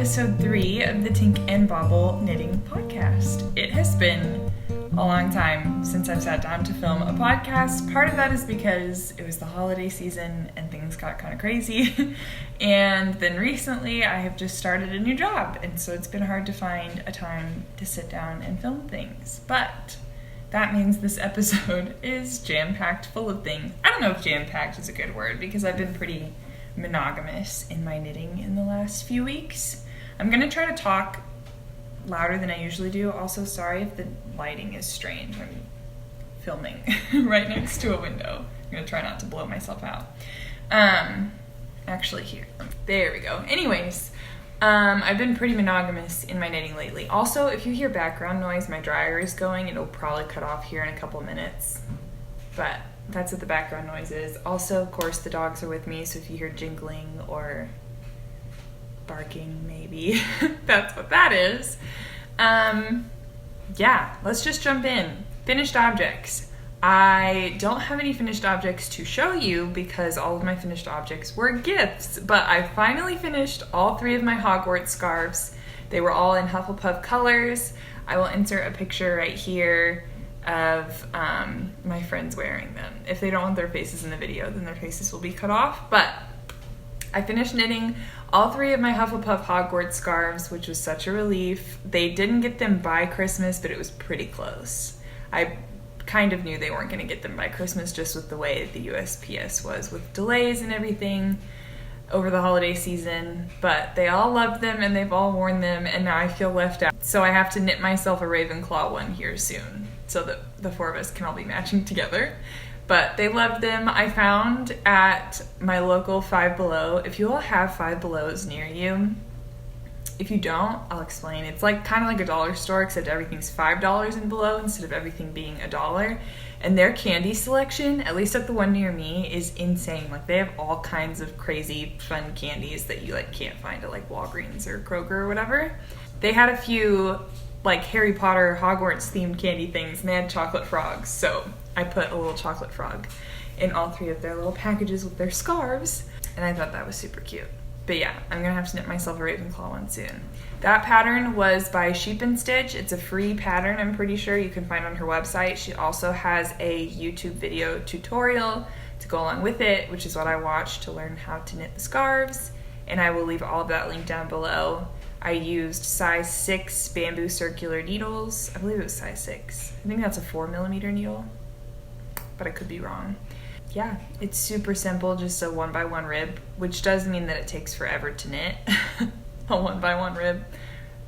episode 3 of the Tink and Bobble knitting podcast. It has been a long time since I've sat down to film a podcast. Part of that is because it was the holiday season and things got kind of crazy. And then recently I have just started a new job, and so it's been hard to find a time to sit down and film things. But that means this episode is jam-packed full of things. I don't know if jam-packed is a good word because I've been pretty monogamous in my knitting in the last few weeks. I'm going to try to talk louder than I usually do. Also, sorry if the lighting is strange. I'm filming right next to a window. I'm going to try not to blow myself out. Actually here. There we go. Anyways, I've been pretty monogamous in my knitting lately. Also, if you hear background noise, my dryer is going. It'll probably cut off here in a couple of minutes. But that's what the background noise is. Also, of course, the dogs are with me, so if you hear jingling or barking, maybe, that's what that is. Yeah, let's just jump in. Finished objects. I don't have any finished objects to show you because all of my finished objects were gifts, but I finally finished all 3 of my Hogwarts scarves. They were all in Hufflepuff colors. I will insert a picture right here of my friends wearing them. If they don't want their faces in the video, then their faces will be cut off, but I finished knitting all 3 of my Hufflepuff Hogwarts scarves, which was such a relief. They didn't get them by Christmas, but it was pretty close. I kind of knew they weren't going to get them by Christmas just with the way the USPS was with delays and everything over the holiday season, but they all loved them and they've all worn them, and now I feel left out. So I have to knit myself a Ravenclaw one here soon so that the 4 of us can all be matching together. But they loved them. I found at my local Five Below, if you all have Five Belows near you, if you don't, I'll explain. It's like kind of like a dollar store, except everything's $5 and below instead of everything being $1. And their candy selection, at least at the one near me, is insane. Like, they have all kinds of crazy fun candies that you like can't find at like Walgreens or Kroger or whatever. They had a few like Harry Potter Hogwarts themed candy things, and they had chocolate frogs. So I put a little chocolate frog in all 3 of their little packages with their scarves, and I thought that was super cute. But yeah, I'm going to have to knit myself a Ravenclaw one soon. That pattern was by Sheep and Stitch. It's a free pattern, I'm pretty sure, you can find on her website. She also has a YouTube video tutorial to go along with it, which is what I watched to learn how to knit the scarves. And I will leave all of that linked down below. I used size 6 bamboo circular needles. I believe it was size 6. I think that's a 4mm needle, but I could be wrong. Yeah, it's super simple, just a 1x1 rib, which does mean that it takes forever to knit. A 1x1 rib,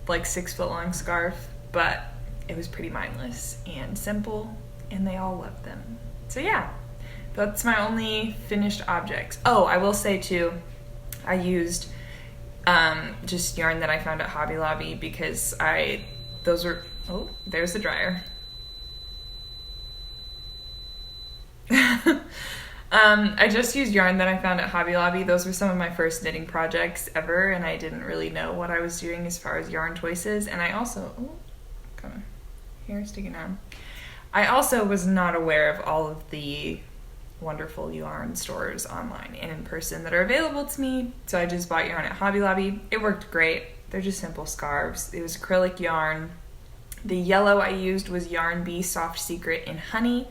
like 6-foot long scarf, but it was pretty mindless and simple, and they all loved them. So yeah, that's my only finished objects. Oh, I will say too, I used just yarn that I found at Hobby Lobby because oh, there's the dryer. I just used yarn that I found at Hobby Lobby. Those were some of my first knitting projects ever, and I didn't really know what I was doing as far as yarn choices. And I also, kind of hair sticking out. I also was not aware of all of the wonderful yarn stores online and in person that are available to me. So I just bought yarn at Hobby Lobby. It worked great. They're just simple scarves. It was acrylic yarn. The yellow I used was Yarn Bee Soft Secret in Honey.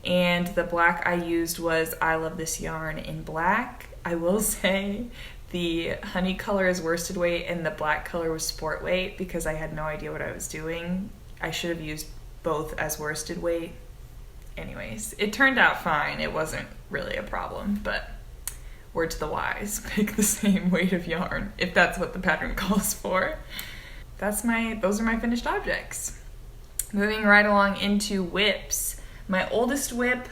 And the black I used was I Love This Yarn in black. I will say the honey color is worsted weight and the black color was sport weight because I had no idea what I was doing. I should have used both as worsted weight. Anyways, it turned out fine. It wasn't really a problem, but word to the wise, pick the same weight of yarn if that's what the pattern calls for. Those are my finished objects. Moving right along into whips. My oldest whip,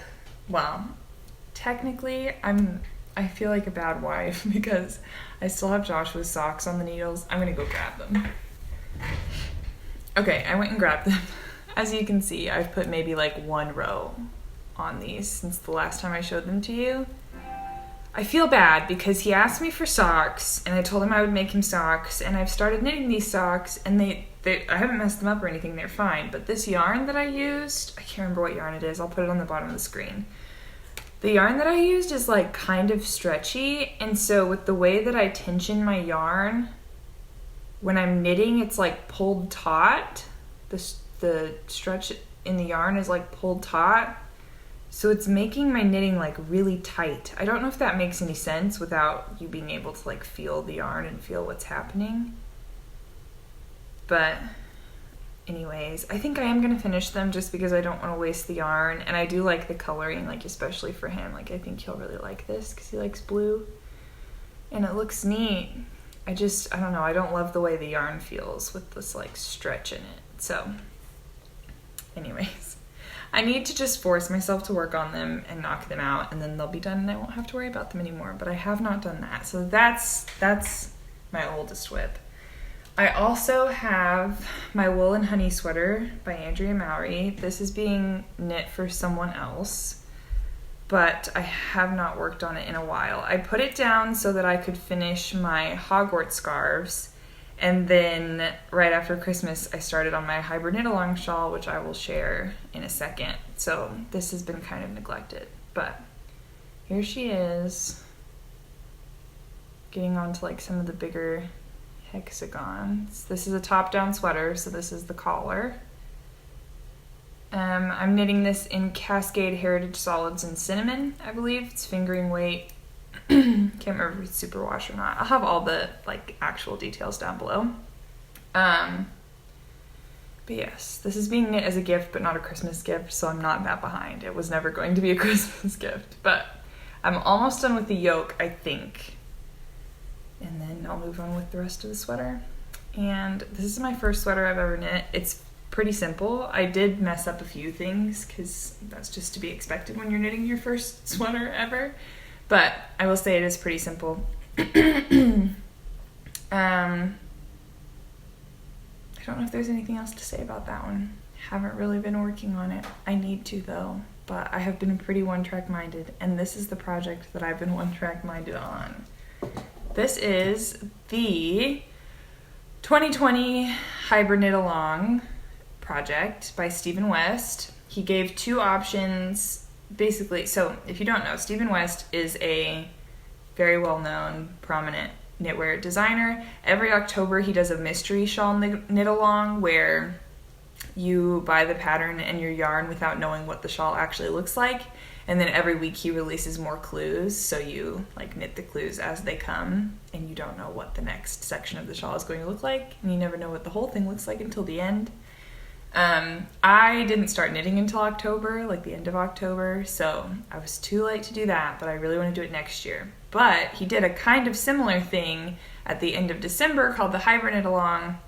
well, technically, I feel like a bad wife because I still have Joshua's socks on the needles. I'm gonna go grab them. Okay, I went and grabbed them. As you can see, I've put maybe like 1 row on these since the last time I showed them to you. I feel bad because he asked me for socks, and I told him I would make him socks, and I've started knitting these socks, and I haven't messed them up or anything, they're fine, but this yarn that I used, I can't remember what yarn it is, I'll put it on the bottom of the screen. The yarn that I used is like kind of stretchy, and so with the way that I tension my yarn, when I'm knitting, it's like pulled taut. The stretch in the yarn is like pulled taut. So it's making my knitting like really tight. I don't know if that makes any sense without you being able to like feel the yarn and feel what's happening. But anyways, I think I am going to finish them just because I don't want to waste the yarn. And I do like the coloring, like especially for him. Like I think he'll really like this because he likes blue. And it looks neat. I don't know, I don't love the way the yarn feels with this like stretch in it. So anyways, I need to just force myself to work on them and knock them out, and then they'll be done and I won't have to worry about them anymore. But I have not done that. So that's my oldest WIP. I also have my Wool and Honey sweater by Andrea Mowry. This is being knit for someone else, but I have not worked on it in a while. I put it down so that I could finish my Hogwarts scarves, and then right after Christmas I started on my hybrid knit along shawl, which I will share in a second. So this has been kind of neglected, but here she is getting onto like some of the bigger hexagons. This is a top-down sweater, so this is the collar. I'm knitting this in Cascade Heritage Solids in Cinnamon, I believe. It's fingering weight. Can't remember if it's superwash or not. I'll have all the like actual details down below. But yes, this is being knit as a gift, but not a Christmas gift, so I'm not that behind. It was never going to be a Christmas gift, but I'm almost done with the yoke, I think. And then I'll move on with the rest of the sweater. And this is my first sweater I've ever knit. It's pretty simple. I did mess up a few things because that's just to be expected when you're knitting your first sweater ever. But I will say it is pretty simple. I don't know if there's anything else to say about that one. Haven't really been working on it. I need to though, but I have been pretty one-track minded, and this is the project that I've been one-track minded on. This is the 2020 Hybrid Knit Along project by Stephen West. He gave two options. Basically, so if you don't know, Stephen West is a very well-known, prominent knitwear designer. Every October he does a mystery shawl knit along where you buy the pattern and your yarn without knowing what the shawl actually looks like, and then every week he releases more clues, so you like knit the clues as they come, and you don't know what the next section of the shawl is going to look like, and you never know what the whole thing looks like until the end. I didn't start knitting until October, like the end of October, so I was too late to do that, but I really want to do it next year. But he did a kind of similar thing at the end of December called the Hybrid Knit Along,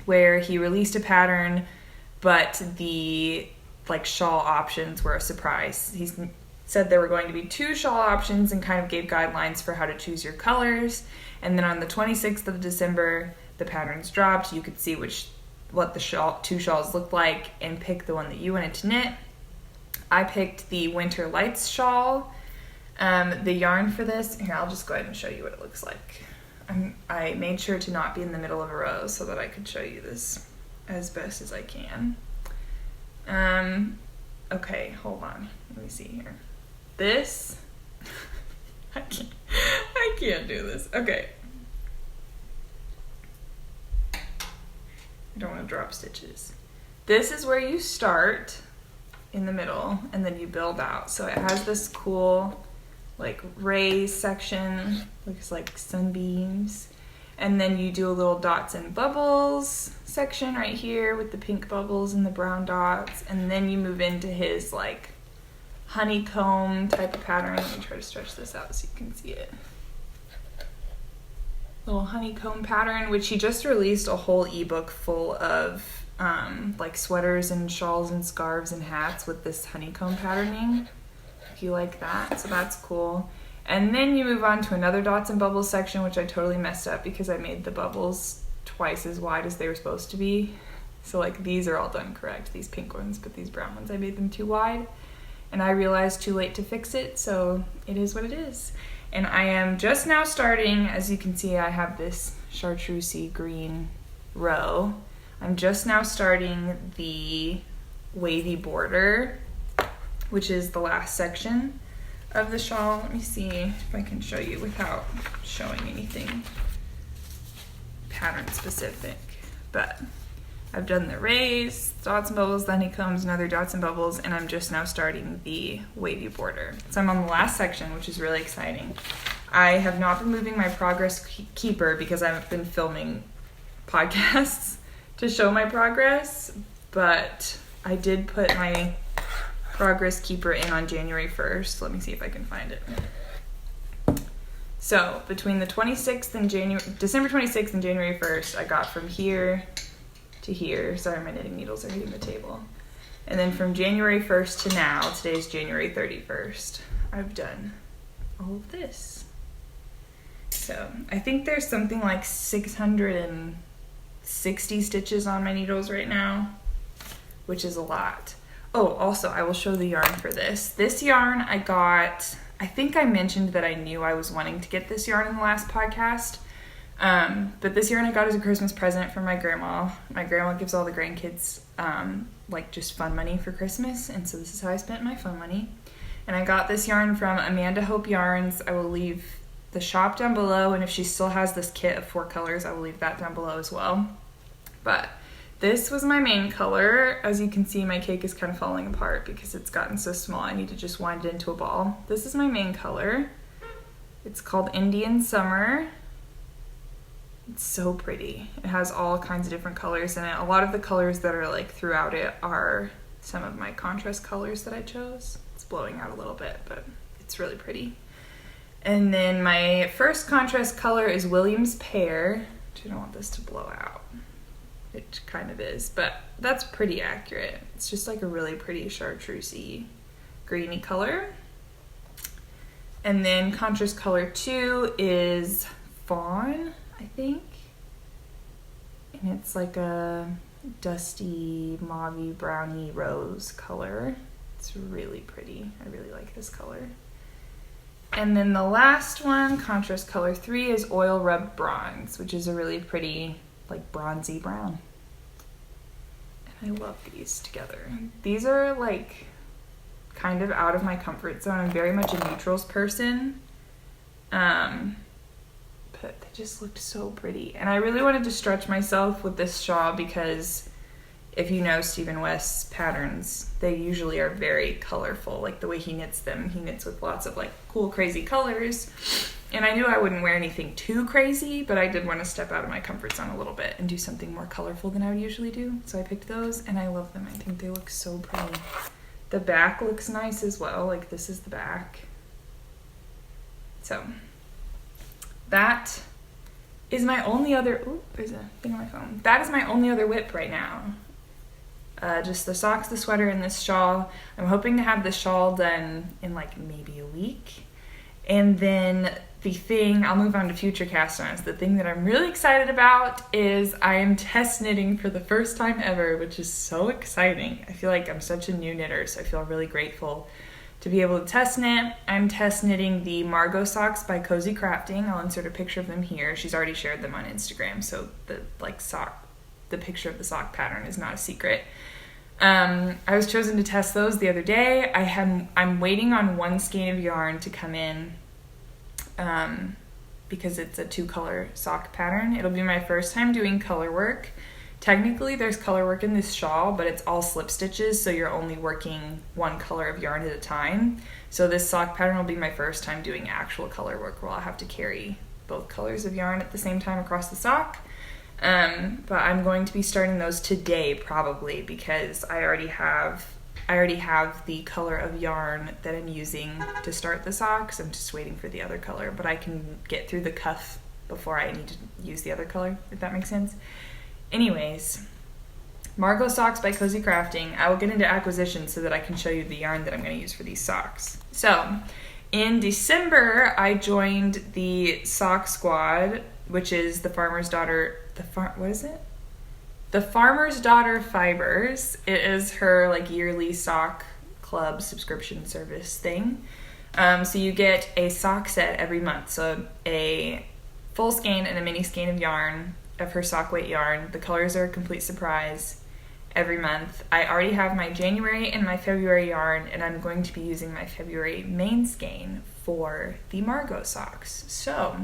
where he released a pattern, but the like shawl options were a surprise. He said there were going to be 2 shawl options and kind of gave guidelines for how to choose your colors. And then on the 26th of December, the patterns dropped. You could see what the 2 shawls looked like and pick the one that you wanted to knit. I picked the Winter Lights shawl. The yarn for this, here, I'll just go ahead and show you what it looks like. I made sure to not be in the middle of a row so that I could show you this as best as I can. Okay, hold on. Let me see here. This, I can't do this. Okay. I don't want to drop stitches. This is where you start in the middle and then you build out. So it has this cool like rays section, looks like sunbeams. And then you do a little dots and bubbles section right here with the pink bubbles and the brown dots. And then you move into his like honeycomb type of pattern. Let me try to stretch this out so you can see it. Little honeycomb pattern, which he just released a whole ebook full of like sweaters and shawls and scarves and hats with this honeycomb patterning, if you like that. So that's cool. And then you move on to another dots and bubbles section, which I totally messed up because I made the bubbles twice as wide as they were supposed to be. So like these are all done correct, these pink ones, but these brown ones I made them too wide. And I realized too late to fix it, so it is what it is. And I am just now starting, as you can see, I have this chartreusey green row. I'm just now starting the wavy border, which is the last section of the shawl. Let me see if I can show you without showing anything pattern specific, but I've done the rays, dots and bubbles, the honeycombs, and other dots and bubbles, and I'm just now starting the wavy border. So I'm on the last section, which is really exciting. I have not been moving my progress keeper because I've been filming podcasts to show my progress, but I did put my progress keeper in on January 1st. Let me see if I can find it. So between the 26th and December 26th and January 1st, I got from here to here. Sorry, my knitting needles are hitting the table. And then from January 1st to now, today's January 31st, I've done all of this. So I think there's something like 660 stitches on my needles right now, which is a lot. Oh, also, I will show the yarn for this. This yarn I got, I think I mentioned that I knew I was wanting to get this yarn in the last podcast. But this yarn I got as a Christmas present from my grandma. My grandma gives all the grandkids, like just fun money for Christmas. And so this is how I spent my fun money. And I got this yarn from Amanda Hope Yarns. I will leave the shop down below. And if she still has this kit of 4 colors, I will leave that down below as well. But this was my main color. As you can see, my cake is kind of falling apart because it's gotten so small. I need to just wind it into a ball. This is my main color. It's called Indian Summer. It's so pretty. It has all kinds of different colors in it. A lot of the colors that are like throughout it are some of my contrast colors that I chose. It's blowing out a little bit, but it's really pretty. And then my first contrast color is Williams Pear, which I don't want this to blow out. It kind of is, but that's pretty accurate. It's just like a really pretty chartreusey greeny color. And then contrast color 2 is Fawn, I think. And it's like a dusty, mauvey, browny rose color. It's really pretty. I really like this color. And then the last one, contrast color 3, is Oil Rub Bronze, which is a really pretty, like bronzy brown. And I love these together. These are like kind of out of my comfort zone. I'm very much a neutrals person. But they just looked so pretty. And I really wanted to stretch myself with this shawl because if you know Stephen West's patterns, they usually are very colorful. Like the way he knits them, he knits with lots of like cool, crazy colors. And I knew I wouldn't wear anything too crazy, but I did want to step out of my comfort zone a little bit and do something more colorful than I would usually do. So I picked those and I love them. I think they look so pretty. The back looks nice as well. Like this is the back. So that is my only other, ooh, there's a thing on my phone. That is my only other whip right now. Just the socks, the sweater, and this shawl. I'm hoping to have the shawl done in like maybe a week. And then the thing, I'll move on to future cast-ons. The thing that I'm really excited about is I am test knitting for the first time ever, which is so exciting. I feel like I'm such a new knitter, so I feel really grateful to be able to test knit. I'm test knitting the Margo socks by Cozy Crafting. I'll insert a picture of them here. She's already shared them on Instagram, so the picture of the sock pattern is not a secret. I was chosen to test those the other day. I'm waiting on one skein of yarn to come in because it's a 2-color sock pattern. It'll be my first time doing color work. Technically there's color work in this shawl, but it's all slip stitches, so you're only working one color of yarn at a time. So this sock pattern will be my first time doing actual color work where I'll have to carry both colors of yarn at the same time across the sock. But I'm going to be starting those today probably because I already have the color of yarn that I'm using to start the socks. I'm just waiting for the other color, but I can get through the cuff before I need to use the other color, if that makes sense. Anyways, Margo socks by Cozy Crafting. I will get into acquisitions so that I can show you the yarn that I'm going to use for these socks. So in December, I joined the sock squad, which is the Farmer's Daughter, The Farmer's Daughter Fibers. It is her like yearly sock club subscription service thing. So you get a sock set every month. So a full skein and a mini skein of yarn, of her sock weight yarn. The colors are a complete surprise every month. I already have my January and my February yarn, and I'm going to be using my February main skein for the Margo socks. So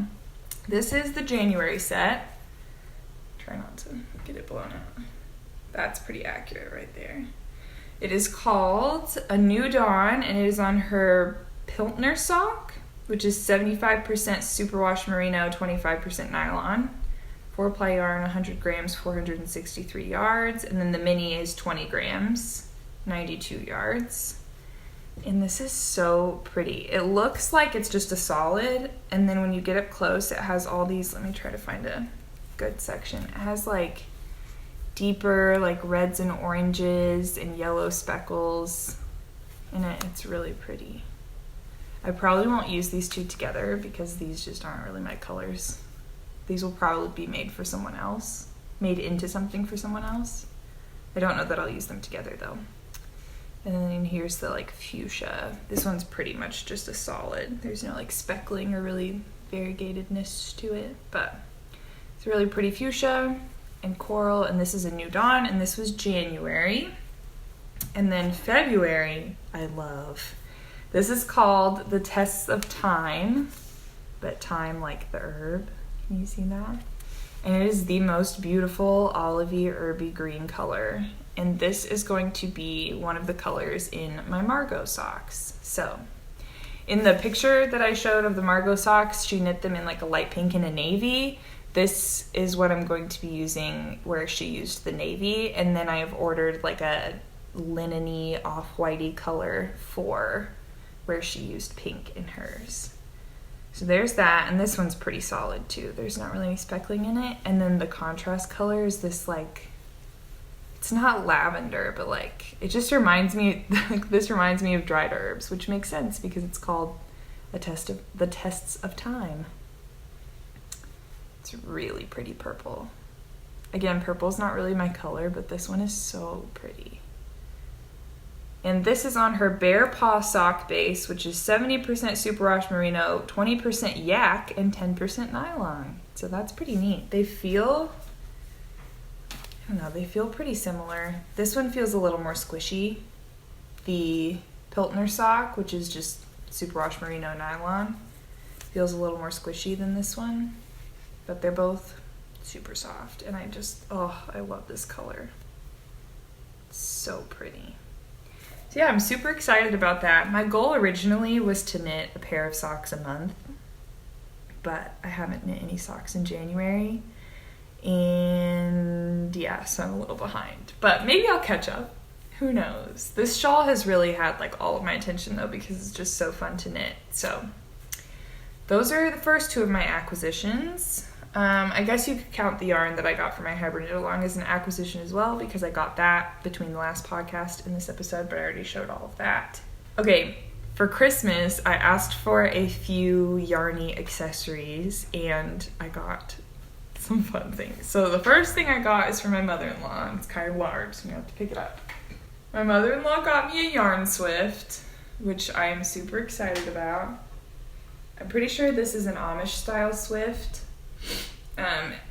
this is the January set. Try not to get it blown out. That's pretty accurate right there. It is called A New Dawn, and it is on her Piltner sock, which is 75% superwash merino, 25% nylon. 4-ply yarn, 100 grams, 463 yards. And then the mini is 20 grams, 92 yards. And this is so pretty. It looks like it's just a solid, and then when you get up close, it has all these, let me try to find a good section. It has like deeper like reds and oranges and yellow speckles in it. It's really pretty. I probably won't use these two together because these just aren't really my colors. These will probably be made for someone else, made into something for someone else. I don't know that I'll use them together though. And then here's the like fuchsia. This one's pretty much just a solid. There's no like speckling or really variegatedness to it, but it's a really pretty fuchsia and coral. And this is A New Dawn, and this was January. And then February, I love. This is called the Tests of Thyme, but thyme like the herb. Can you see that? And it is the most beautiful olivey herby green color. And this is going to be one of the colors in my Margo socks. So in the picture that I showed of the Margo socks, she knit them in like a light pink and a navy. This is what I'm going to be using where she used the navy. And then I have ordered like a linen-y off-whitey color for where she used pink in hers. So there's that, and this one's pretty solid too. There's not really any speckling in it. And then the contrast color is this like, it's not lavender, but like, it just reminds me, like this reminds me of dried herbs, which makes sense because it's called the Tests of Thyme. It's really pretty purple. Again, purple's not really my color, but this one is so pretty. And this is on her Bear Paw sock base, which is 70% superwash merino, 20% yak, and 10% nylon. So that's pretty neat. They feel, I don't know, they feel pretty similar. This one feels a little more squishy. The Piltner sock, which is just superwash merino nylon, feels a little more squishy than this one. But they're both super soft, and I just, oh, I love this color. It's so pretty. So yeah, I'm super excited about that. My goal originally was to knit a pair of socks a month, but I haven't knit any socks in January. And yeah, so I'm a little behind, but maybe I'll catch up. Who knows? This shawl has really had like all of my attention though, because it's just so fun to knit. So those are the first two of my acquisitions. I guess you could count the yarn that I got for my hybrid knit along as an acquisition as well, because I got that between the last podcast and this episode, but I already showed all of that. Okay, for Christmas, I asked for a few yarny accessories, and I got some fun things. So the first thing I got is for my mother-in-law, and it's kind of large, so I'm gonna have to pick it up. My mother-in-law got me a yarn swift, which I am super excited about. I'm pretty sure this is an Amish style swift.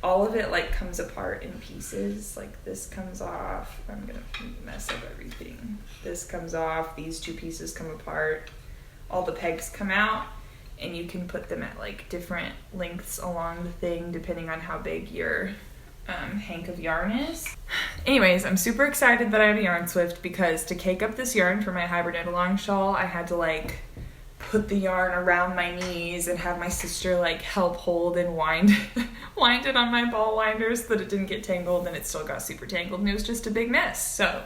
All of it like comes apart in pieces. Like this comes off. I'm gonna mess up everything. This comes off. These two pieces come apart. All the pegs come out, and you can put them at like different lengths along the thing depending on how big your hank of yarn is. Anyways, I'm super excited that I have a yarn swift, because to cake up this yarn for my hybrid knit along shawl, I had to like put the yarn around my knees and have my sister like help hold and wind it on my ball winder so that it didn't get tangled, and it still got super tangled, and it was just a big mess. So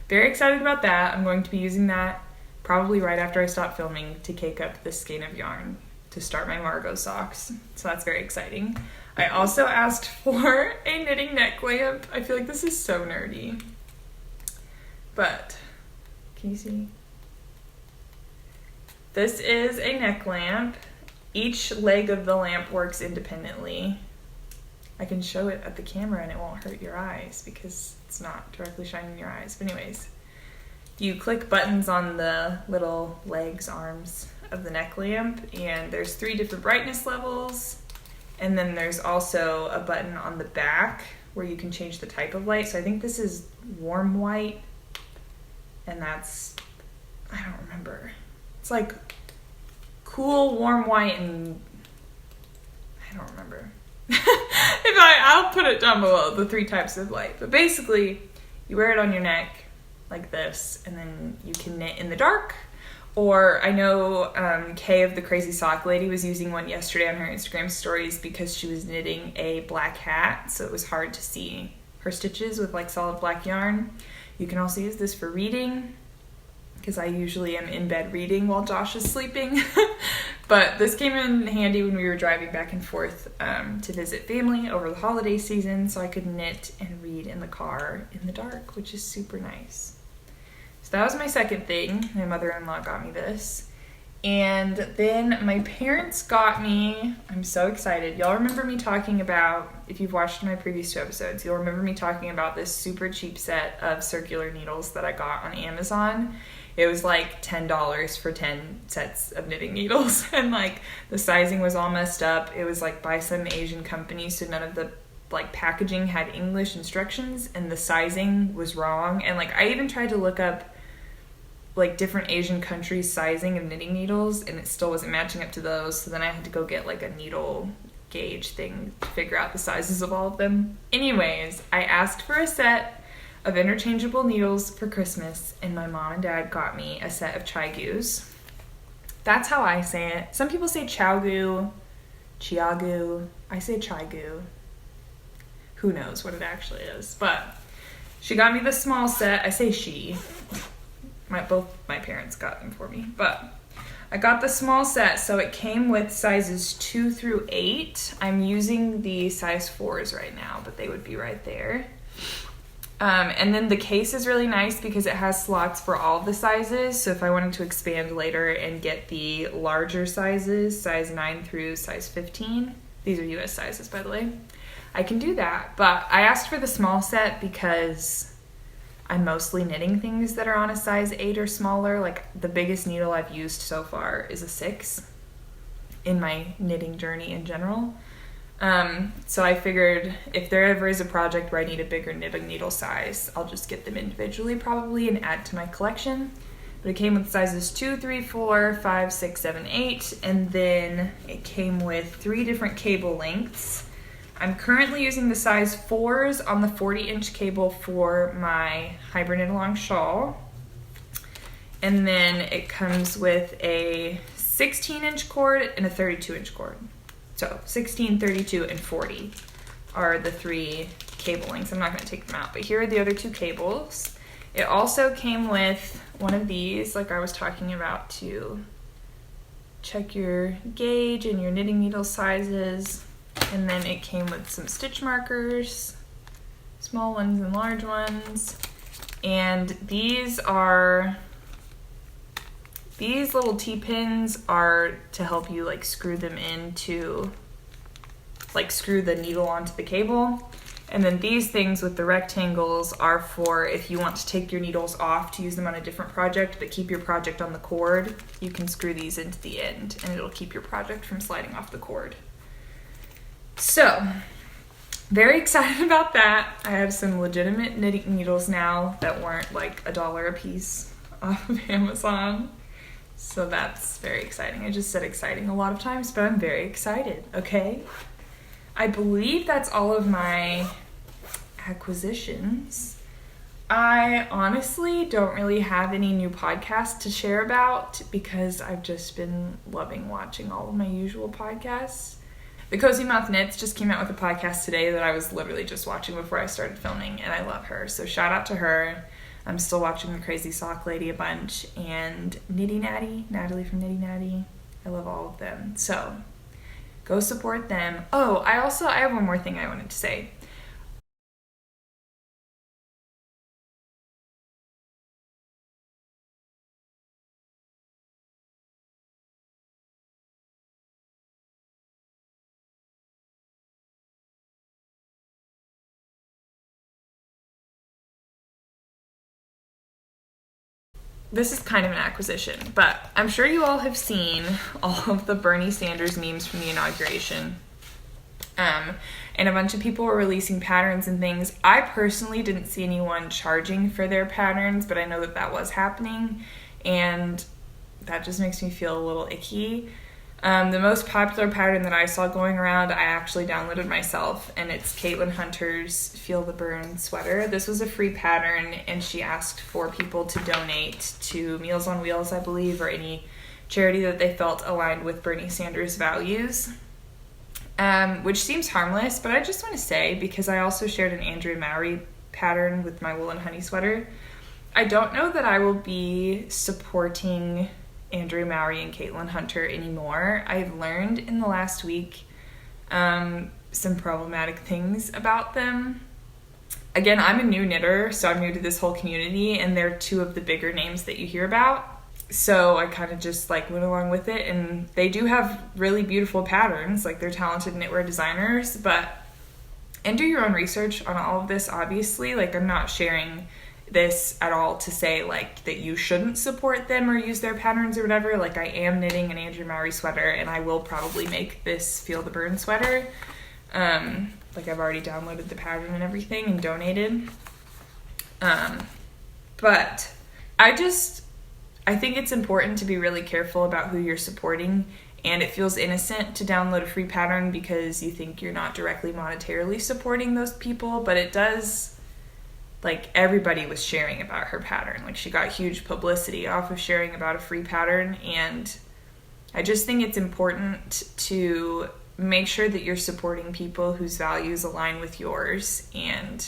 very excited about that. I'm going to be using that probably right after I stop filming to cake up this skein of yarn to start my Margo socks. So that's very exciting. I also asked for a knitting neck lamp. I feel like this is so nerdy, but can you see? This is a neck lamp. Each leg of the lamp works independently. I can show it at the camera and it won't hurt your eyes because it's not directly shining your eyes. But anyways, you click buttons on the little legs, arms of the neck lamp, and there's 3 different brightness levels. And then there's also a button on the back where you can change the type of light. So I think this is warm white, and that's, I don't remember. It's like cool, warm white, and I don't remember. I'll put it down below, the 3 types of light. But basically, you wear it on your neck like this, and then you can knit in the dark. Or I know Kay of the Crazy Sock Lady was using one yesterday on her Instagram stories because she was knitting a black hat, so it was hard to see her stitches with like solid black yarn. You can also use this for reading, because I usually am in bed reading while Josh is sleeping. But this came in handy when we were driving back and forth to visit family over the holiday season, so I could knit and read in the car in the dark, which is super nice. So that was my second thing. My mother-in-law got me this. And then my parents got me, I'm so excited. Y'all remember me talking about, if you've watched my previous 2 episodes, you'll remember me talking about this super cheap set of circular needles that I got on Amazon. It was like $10 for 10 sets of knitting needles. And like the sizing was all messed up. It was like by some Asian company, so none of the like packaging had English instructions, and the sizing was wrong. And like I even tried to look up like different Asian countries' sizing of knitting needles, and it still wasn't matching up to those. So then I had to go get like a needle gauge thing to figure out the sizes of all of them. Anyways, I asked for a set of interchangeable needles for Christmas, and my mom and dad got me a set of chai-gus. That's how I say it. Some people say chow-gu, chia-gu. I say chai-gu. Who knows what it actually is. But she got me the small set. I say she. Both my parents got them for me. But I got the small set, so it came with sizes 2 through 8. I'm using the size 4s right now, but they would be right there. And then the case is really nice because it has slots for all of the sizes. So if I wanted to expand later and get the larger sizes, size 9 through size 15, these are US sizes, by the way, I can do that. But I asked for the small set because I'm mostly knitting things that are on a size 8 or smaller. Like the biggest needle I've used so far is a 6 in my knitting journey in general. So I figured if there ever is a project where I need a bigger needle size, I'll just get them individually probably and add to my collection. But it came with sizes 2, 3, 4, 5, 6, 7, 8, and then it came with 3 different cable lengths. I'm currently using the size 4s on the 40-inch cable for my hybrid knit-along shawl. And then it comes with a 16-inch cord and a 32-inch cord. So 16, 32, and 40 are the 3 cable lengths. I'm not going to take them out, but here are the other 2 cables. It also came with one of these, like I was talking about, to check your gauge and your knitting needle sizes. And then it came with some stitch markers, small ones and large ones. And these little T-pins are to help you like screw them into, like screw the needle onto the cable. And then these things with the rectangles are for if you want to take your needles off to use them on a different project, but keep your project on the cord, you can screw these into the end and it'll keep your project from sliding off the cord. So, very excited about that. I have some legitimate knitting needles now that weren't like $1 a piece off of Amazon. So that's very exciting. I just said exciting a lot of times, but I'm very excited, okay? I believe that's all of my acquisitions. I honestly don't really have any new podcasts to share about because I've just been loving watching all of my usual podcasts. The Cozy Mouth Knits just came out with a podcast today that I was literally just watching before I started filming, and I love her. So shout out to her. I'm still watching The Crazy Sock Lady a bunch, and Nitty Natty, Natalie from Nitty Natty. I love all of them. So go support them. Oh, I have one more thing I wanted to say. This is kind of an acquisition, but I'm sure you all have seen all of the Bernie Sanders memes from the inauguration. And a bunch of people were releasing patterns and things. I personally didn't see anyone charging for their patterns, but I know that was happening, and that just makes me feel a little icky. The most popular pattern that I saw going around, I actually downloaded myself, and it's Caitlin Hunter's Feel the Burn sweater. This was a free pattern, and she asked for people to donate to Meals on Wheels, I believe, or any charity that they felt aligned with Bernie Sanders' values, which seems harmless, but I just want to say, because I also shared an Andrea Mowry pattern with my wool and honey sweater, I don't know that I will be supporting Andrea Mowry and Caitlin Hunter anymore. I've learned in the last week some problematic things about them. Again, I'm a new knitter, so I'm new to this whole community, and they're two of the bigger names that you hear about. So I kind of just like went along with it, and they do have really beautiful patterns. Like, they're talented knitwear designers, and do your own research on all of this, obviously. Like, I'm not sharing this at all to say like that you shouldn't support them or use their patterns or whatever. Like, I am knitting an Andrea Mowry sweater, and I will probably make this Feel the Burn sweater. Like, I've already downloaded the pattern and everything and donated. But I think it's important to be really careful about who you're supporting, and it feels innocent to download a free pattern because you think you're not directly monetarily supporting those people, but it does. Like, everybody was sharing about her pattern. Like, she got huge publicity off of sharing about a free pattern, and I just think it's important to make sure that you're supporting people whose values align with yours. And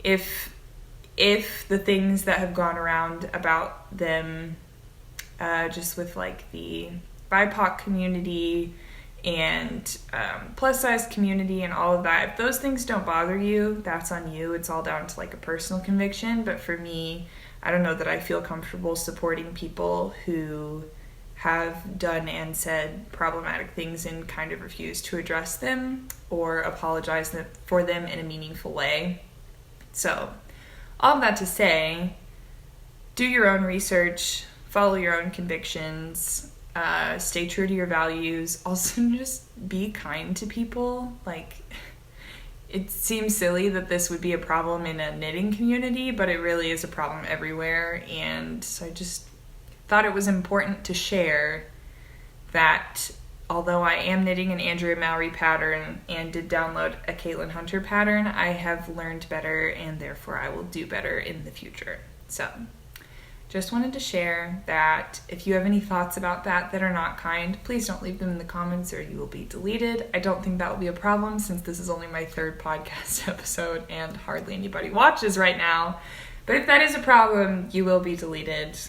if the things that have gone around about them, just with like the BIPOC community and plus size community and all of that, if those things don't bother you, that's on you. It's all down to like a personal conviction. But for me, I don't know that I feel comfortable supporting people who have done and said problematic things and kind of refuse to address them or apologize for them in a meaningful way. So all of that to say, do your own research, follow your own convictions, stay true to your values. Also, just be kind to people. Like, it seems silly that this would be a problem in a knitting community, but it really is a problem everywhere. And so I just thought it was important to share that although I am knitting an Andrea Mowry pattern and did download a Caitlin Hunter pattern, I have learned better, and therefore I will do better in the future. So just wanted to share that. If you have any thoughts about that are not kind, please don't leave them in the comments or you will be deleted. I don't think that will be a problem since this is only my third podcast episode and hardly anybody watches right now. But if that is a problem, you will be deleted.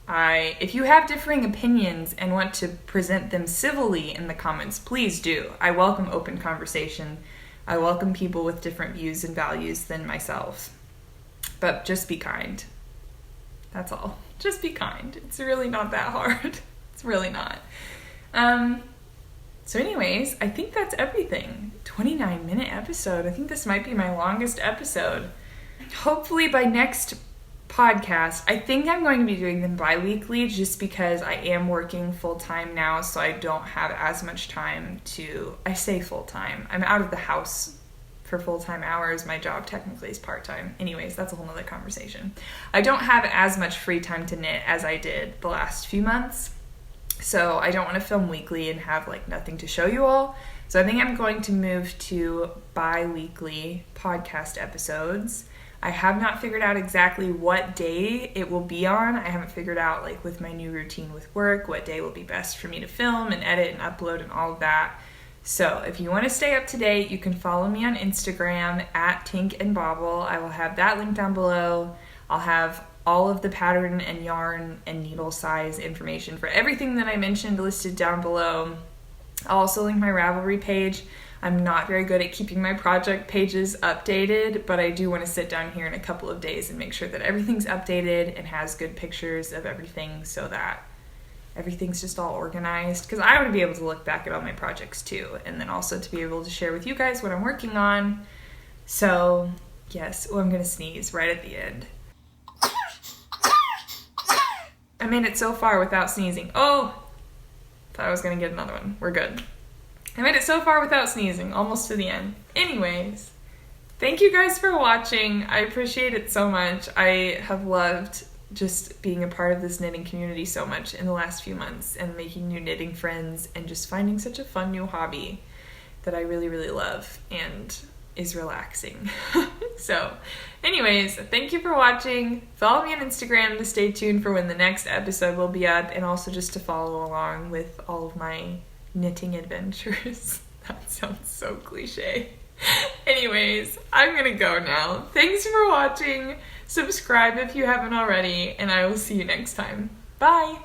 If you have differing opinions and want to present them civilly in the comments, please do. I welcome open conversation. I welcome people with different views and values than myself. But just be kind. That's all. Just be kind. It's really not that hard. It's really not. So anyways, I think that's everything. 29-minute episode. I think this might be my longest episode. Hopefully by next podcast, I think I'm going to be doing them bi-weekly just because I am working full-time now, so I don't have as much time I say full-time. I'm out of the house for full-time hours. My job technically is part-time. Anyways, that's a whole nother conversation. I don't have as much free time to knit as I did the last few months, so I don't want to film weekly and have like nothing to show you all. So I think I'm going to move to bi-weekly podcast episodes. I have not figured out exactly what day it will be on. I haven't figured out, like, with my new routine with work, what day will be best for me to film and edit and upload and all of that. So if you want to stay up to date, you can follow me on Instagram at Tink and Bobble. I will have that link down below. I'll have all of the pattern and yarn and needle size information for everything that I mentioned listed down below. I'll also link my Ravelry page. I'm not very good at keeping my project pages updated, but I do want to sit down here in a couple of days and make sure that everything's updated and has good pictures of everything so that everything's just all organized. Because I want to be able to look back at all my projects too, and then also to be able to share with you guys what I'm working on. So, yes. Oh, I'm going to sneeze right at the end. I made it so far without sneezing. Oh! Thought I was going to get another one. We're good. I made it so far without sneezing, almost to the end. Anyways, thank you guys for watching. I appreciate it so much. I have loved just being a part of this knitting community so much in the last few months and making new knitting friends and just finding such a fun new hobby that I really, really love and is relaxing. So anyways, thank you for watching. Follow me on Instagram to stay tuned for when the next episode will be up, and also just to follow along with all of my knitting adventures. That sounds so cliche. Anyways, I'm gonna go now. Thanks for watching. Subscribe if you haven't already, and I will see you next time. Bye!